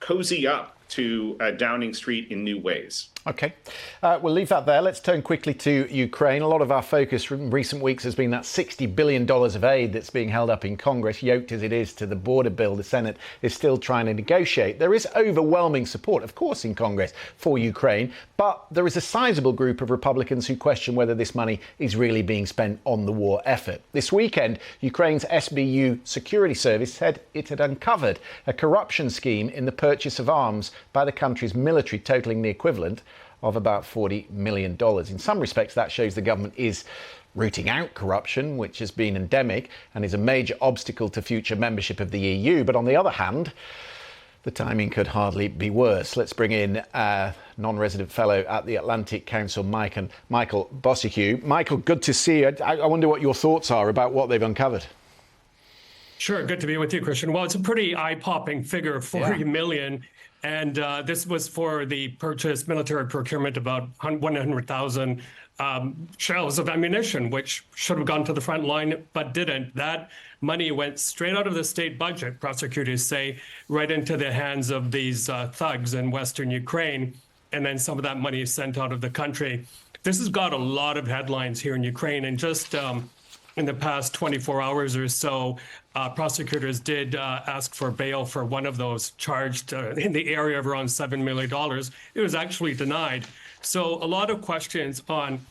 cozy up to Downing Street in new ways. OK, we'll leave that there. Let's turn quickly to Ukraine. A lot of our focus from recent weeks has been that $60 billion of aid that's being held up in Congress, yoked as it is to the border bill the Senate is still trying to negotiate. There is overwhelming support, of course, in Congress for Ukraine, but there is a sizable group of Republicans who question whether this money is really being spent on the war effort. This weekend, Ukraine's SBU security service said it had uncovered a corruption scheme in the purchase of arms by the country's military, totaling the equivalent of about $40 million. In some respects, that shows the government is rooting out corruption, which has been endemic and is a major obstacle to future membership of the EU. But on the other hand, the timing could hardly be worse. Let's bring in non-resident fellow at the Atlantic Council, Michael Bociurkiw. Michael, good to see you. I wonder what your thoughts are about what they've uncovered. Sure, good to be with you, Christian. Well, it's a pretty eye-popping figure, 40 million. And this was for the military procurement, about 100,000 shells of ammunition, which should have gone to the front line, but didn't. That money went straight out of the state budget, prosecutors say, right into the hands of these thugs in Western Ukraine. And then some of that money is sent out of the country. This has got a lot of headlines here in Ukraine. And just in the past 24 hours or so, prosecutors did ask for bail for one of those charged in the area of around $7 million. It was actually denied. So a lot of questions on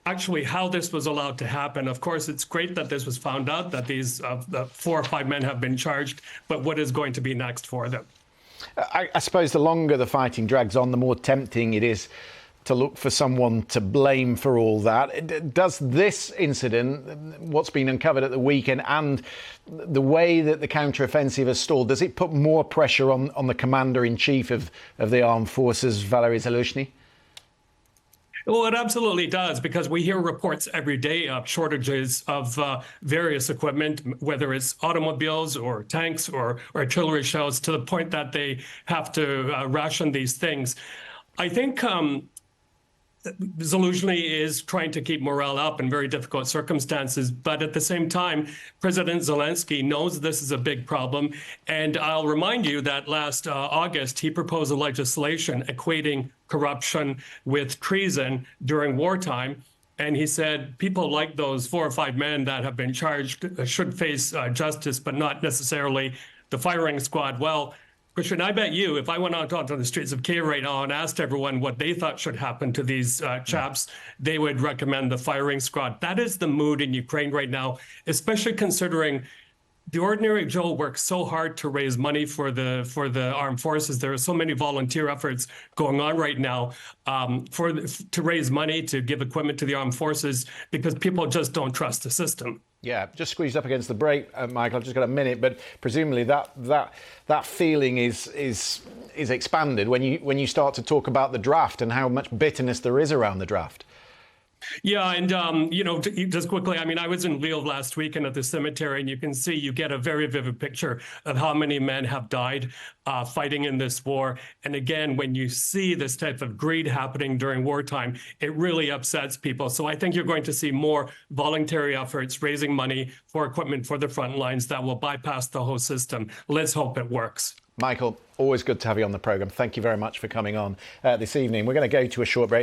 actually how this was allowed to happen. Of course, it's great that this was found out, that these the 4 or 5 men have been charged, but what is going to be next for them? I suppose the longer the fighting drags on, the more tempting it is to look for someone to blame for all that. Does this incident, what's been uncovered at the weekend, and the way that the counter-offensive has stalled, does it put more pressure on the commander-in-chief of the armed forces, Valery Zaluzhny? Well, it absolutely does, because we hear reports every day of shortages of various equipment, whether it's automobiles or tanks or artillery shells, to the point that they have to ration these things. I think Zaluzhny is trying to keep morale up in very difficult circumstances, but at the same time, President Zelensky knows this is a big problem. And I'll remind you that last August, he proposed a legislation equating corruption with treason during wartime. And he said people like those 4 or 5 men that have been charged should face justice, but not necessarily the firing squad. Well, Christian, I bet you, if I went out onto the streets of Kyiv right now and asked everyone what they thought should happen to these chaps, they would recommend the firing squad. That is the mood in Ukraine right now, especially considering the ordinary Joe works so hard to raise money for the armed forces. There are so many volunteer efforts going on right now to raise money, to give equipment to the armed forces, because people just don't trust the system. Yeah, just squeezed up against the break, Michael. I've just got a minute, but presumably that feeling is expanded when you start to talk about the draft and how much bitterness there is around the draft. Yeah, and, just quickly, I mean, I was in Lviv last weekend at the cemetery, and you get a very vivid picture of how many men have died fighting in this war. And again, when you see this type of greed happening during wartime, it really upsets people. So I think you're going to see more voluntary efforts raising money for equipment for the front lines that will bypass the whole system. Let's hope it works. Michael, always good to have you on the programme. Thank you very much for coming on this evening. We're going to go to a short break.